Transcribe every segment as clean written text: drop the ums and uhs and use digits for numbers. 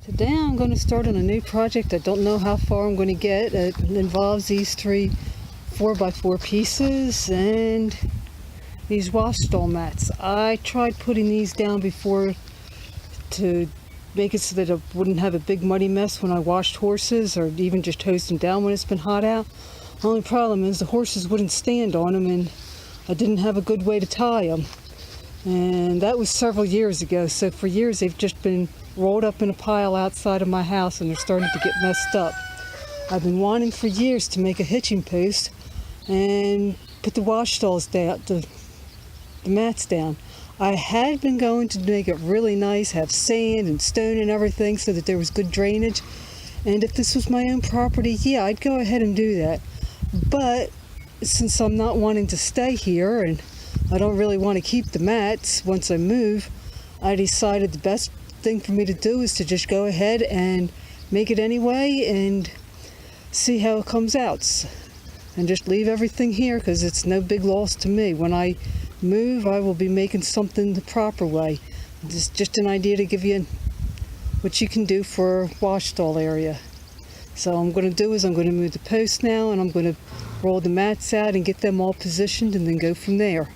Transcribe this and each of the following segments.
Today I'm going to start on a new project. I don't know how far I'm going to get. It involves these 3 4x4 pieces and these wash stall mats. I tried putting these down before to make it so that I wouldn't have a big muddy mess when I washed horses or even just hosed them down when it's been hot out. The only problem is the horses wouldn't stand on them and I didn't have a good way to tie them. And that was several years ago, so for years they've just been rolled up in a pile outside of my house and they're starting to get messed up. I've been wanting for years to make a hitching post and put the wash stalls down, the mats down. I had been going to make it really nice, have sand and stone and everything so that there was good drainage. And if this was my own property, yeah, I'd go ahead and do that. But since I'm not wanting to stay here and I don't really want to keep the mats once I move, I decided the best thing for me to do is to just go ahead and make it anyway and see how it comes out. And just leave everything here because it's no big loss to me. When I move, I will be making something the proper way. It's just an idea to give you what you can do for a wash stall area. So what I'm going to do is I'm going to move the post now and I'm going to roll the mats out and get them all positioned and then go from there.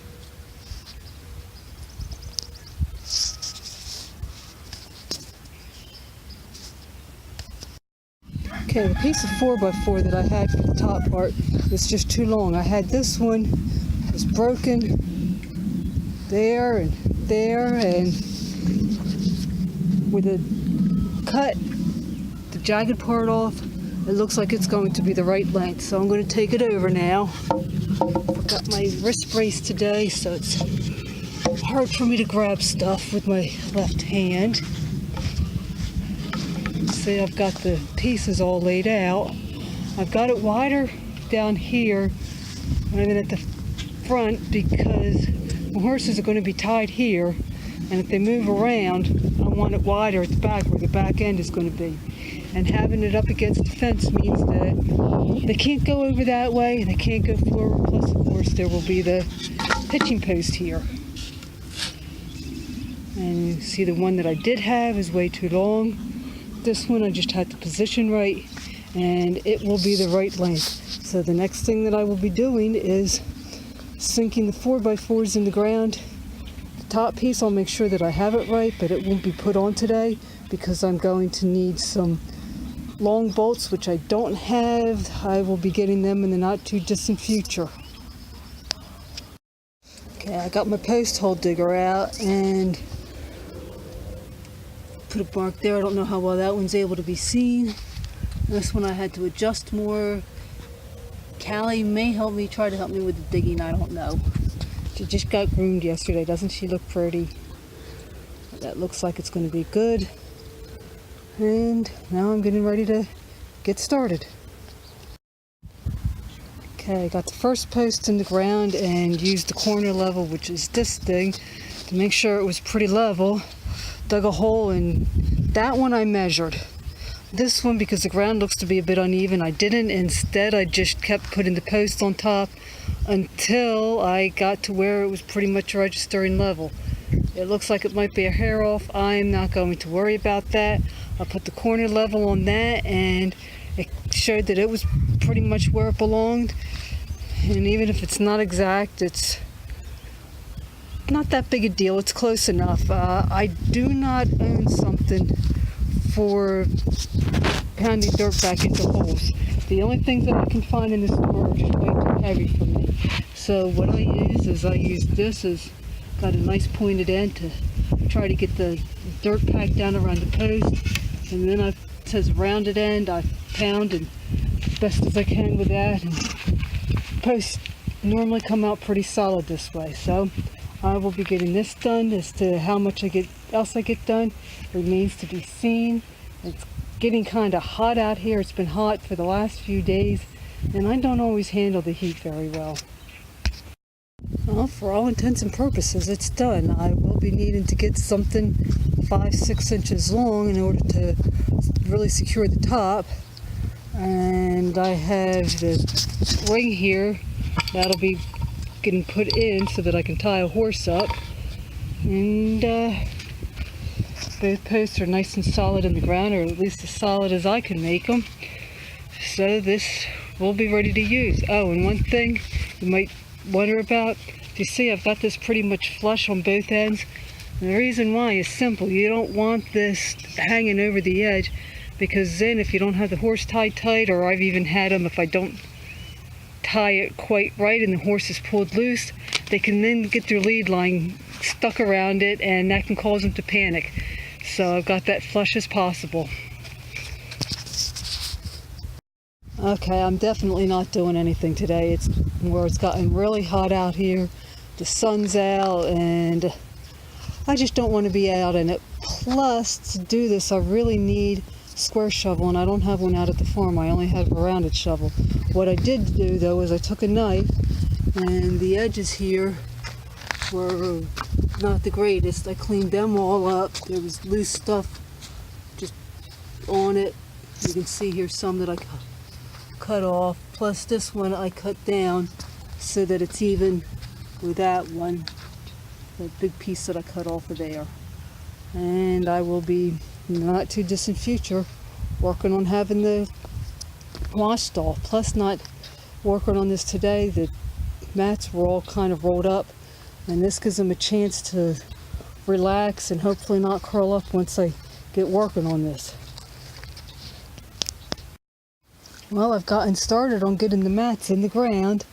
Okay, the piece of 4x4 that I had for the top part was just too long. I had this one, it was broken there and with a cut the jagged part off, it looks like it's going to be the right length. So I'm going to take it over now. Forgot my wrist brace today, so it's hard for me to grab stuff with my left hand. See, I've got the pieces all laid out. I've got it wider down here and then at the front because the horses are going to be tied here, and if they move around I want it wider at the back where the back end is going to be. And having it up against the fence means that they can't go over that way and they can't go forward, plus of course there will be the hitching post here. And you see the one that I did have is way too long. This one I just had to position right and it will be the right length. So the next thing that I will be doing is sinking the 4x4s in the ground. The top piece I'll make sure that I have it right, but it won't be put on today because I'm going to need some long bolts which I don't have. I will be getting them in the not too distant future. Okay, I got my post hole digger out and put a mark there. I don't know how well that one's able to be seen. This one I had to adjust more. Callie may try to help me with the digging, I don't know. She just got groomed yesterday. Doesn't she look pretty? That looks like it's going to be good. And now I'm getting ready to get started. Okay, I got the first post in the ground and used the corner level, which is this thing, to make sure it was pretty level. Dug a hole and that one I measured. This one, because the ground looks to be a bit uneven, I didn't. Instead, I just kept putting the post on top until I got to where it was pretty much registering level. It looks like it might be a hair off. I'm not going to worry about that. I put the corner level on that and it showed that it was pretty much where it belonged. And even if it's not exact, it's not that big a deal. It's close enough. I do not own something for pounding dirt back into holes. The only things that I can find in the store are just way too heavy for me. So what I use this as got a nice pointed end to try to get the dirt packed down around the post, and then it says rounded end. I pound and best as I can with that. And posts normally come out pretty solid this way. So I will be getting this done. As to how much else I get done remains to be seen. It's getting kind of hot out here. It's been hot for the last few days and I don't always handle the heat very well. Well, for all intents and purposes, it's done. I will be needing to get something 5-6 inches long in order to really secure the top. And I have the ring here that'll be getting put in so that I can tie a horse up. And Both posts are nice and solid in the ground, or at least as solid as I can make them. So this will be ready to use. Oh, and one thing you might wonder about, you see I've got this pretty much flush on both ends. And the reason why is simple. You don't want this hanging over the edge, because then if you don't have the horse tied tight, or I've even had them if I don't tie it quite right and the horse is pulled loose, they can then get their lead line stuck around it, and that can cause them to panic. So I've got that flush as possible. Okay, I'm definitely not doing anything today. It's gotten really hot out here. The sun's out and I just don't want to be out in it. Plus, to do this, I really need a square shovel, and I don't have one out at the farm. I only have a rounded shovel. What I did do, though, is I took a knife, and the edges here were not the greatest. I cleaned them all up. There was loose stuff just on it. You can see here some that I cut off. Plus, this one I cut down so that it's even with that one. That big piece that I cut off of there. And I will be, in the not too distant future, working on having the wash stall. Plus, not working on this today. The mats were all kind of rolled up, and this gives them a chance to relax and hopefully not curl up once I get working on this. Well, I've gotten started on getting the mats in the ground.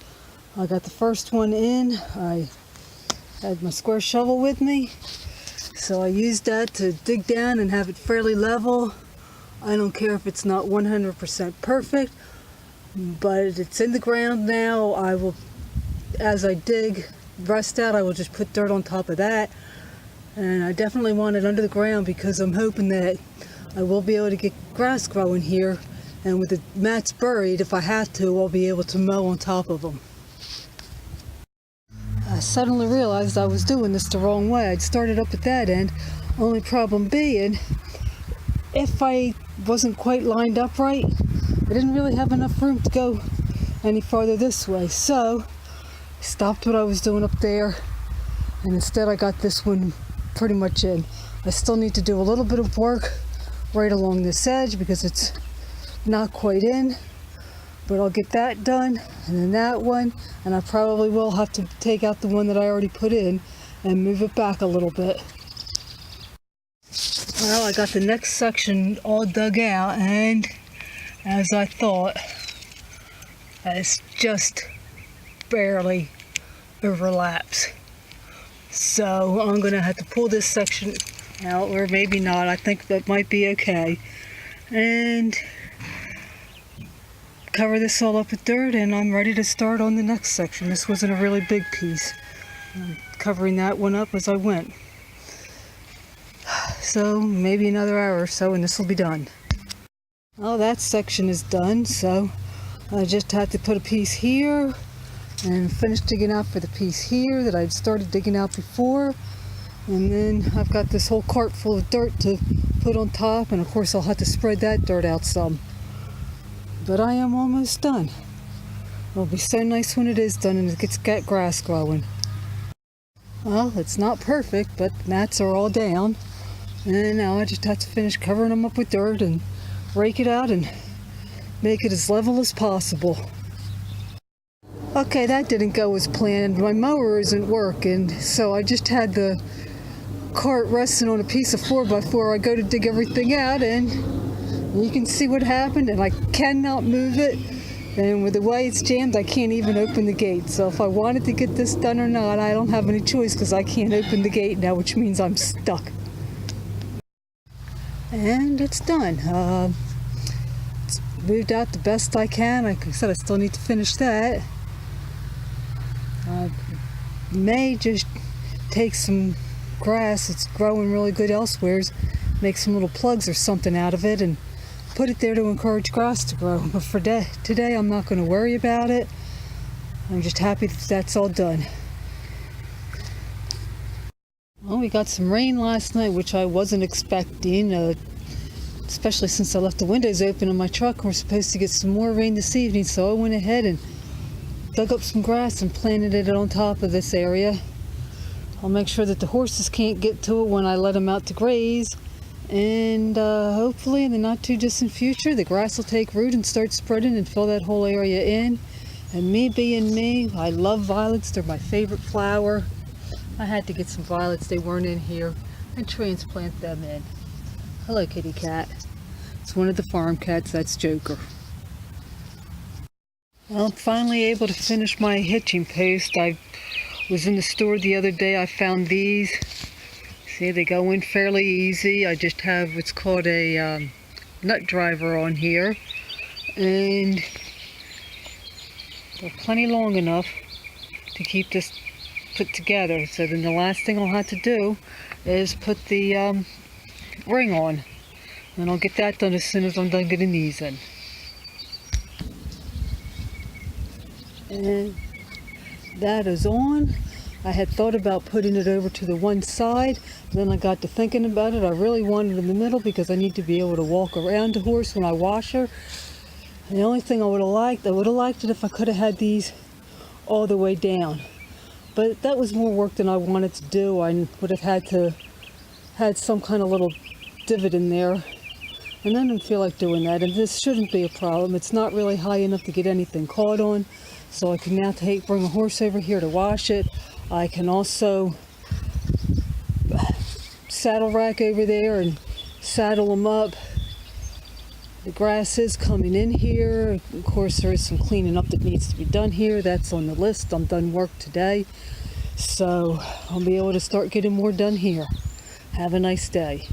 I got the first one in. I had my square shovel with me, so I used that to dig down and have it fairly level. I don't care if it's not 100% perfect, but it's in the ground now. I will, as I dig rust out, I will just put dirt on top of that. And I definitely want it under the ground because I'm hoping that I will be able to get grass growing here, and with the mats buried, if I have to, I'll be able to mow on top of them. I suddenly realized I was doing this the wrong way. I'd started up at that end, only problem being, if I wasn't quite lined up right, I didn't really have enough room to go any farther this way. So I stopped what I was doing up there, and instead I got this one pretty much in. I still need to do a little bit of work right along this edge because it's not quite in. But I'll get that done, and then that one, and I probably will have to take out the one that I already put in and move it back a little bit. Well, I got the next section all dug out, and as I thought, it's just barely overlaps. So I'm going to have to pull this section out, or maybe not. I think that might be okay. And cover this all up with dirt, and I'm ready to start on the next section. This wasn't a really big piece. I'm covering that one up as I went. So maybe another hour or so and this will be done. Well, that section is done, so I just had to put a piece here and finish digging out for the piece here that I'd started digging out before. And then I've got this whole cart full of dirt to put on top, and of course I'll have to spread that dirt out some. But I am almost done. It'll be so nice when it is done and it gets got grass growing. Well, it's not perfect, but the mats are all down. And now I just have to finish covering them up with dirt and rake it out and make it as level as possible. Okay, that didn't go as planned. My mower isn't working, so I just had the cart resting on a piece of 4x4. I go to dig everything out, and you can see what happened, and I cannot move it, and with the way it's jammed I can't even open the gate. So if I wanted to get this done or not, I don't have any choice because I can't open the gate now, which means I'm stuck. And it's done. It's moved out the best I can. Like I said, I still need to finish that. May just take some grass, it's growing really good elsewhere, make some little plugs or something out of it and put it there to encourage grass to grow. But for today I'm not going to worry about it. I'm just happy that that's all done. Well, we got some rain last night, which I wasn't expecting, especially since I left the windows open in my truck. We're supposed to get some more rain this evening, so I went ahead and dug up some grass and planted it on top of this area. I'll make sure that the horses can't get to it when I let them out to graze, And hopefully in the not too distant future, the grass will take root and start spreading and fill that whole area in. And me being me, I love violets. They're my favorite flower. I had to get some violets. They weren't in here, and transplant them in. Hello, kitty cat. It's one of the farm cats. That's Joker. Well, I'm finally able to finish my hitching post. I was in the store the other day. I found these. See, they go in fairly easy. I just have what's called a nut driver on here, and they're plenty long enough to keep this put together. So then the last thing I'll have to do is put the ring on, and I'll get that done as soon as I'm done getting these in. And that is on. I had thought about putting it over to the one side, then I got to thinking about it. I really wanted it in the middle because I need to be able to walk around the horse when I wash her. And the only thing I would have liked it if I could have had these all the way down. But that was more work than I wanted to do. I would have had some kind of little divot in there, and I didn't feel like doing that. And this shouldn't be a problem. It's not really high enough to get anything caught on. So I can now bring a horse over here to wash it. I can also saddle rack over there and saddle them up. The grass is coming in here. Of course, there is some cleaning up that needs to be done here. That's on the list. I'm done work today. So I'll be able to start getting more done here. Have a nice day.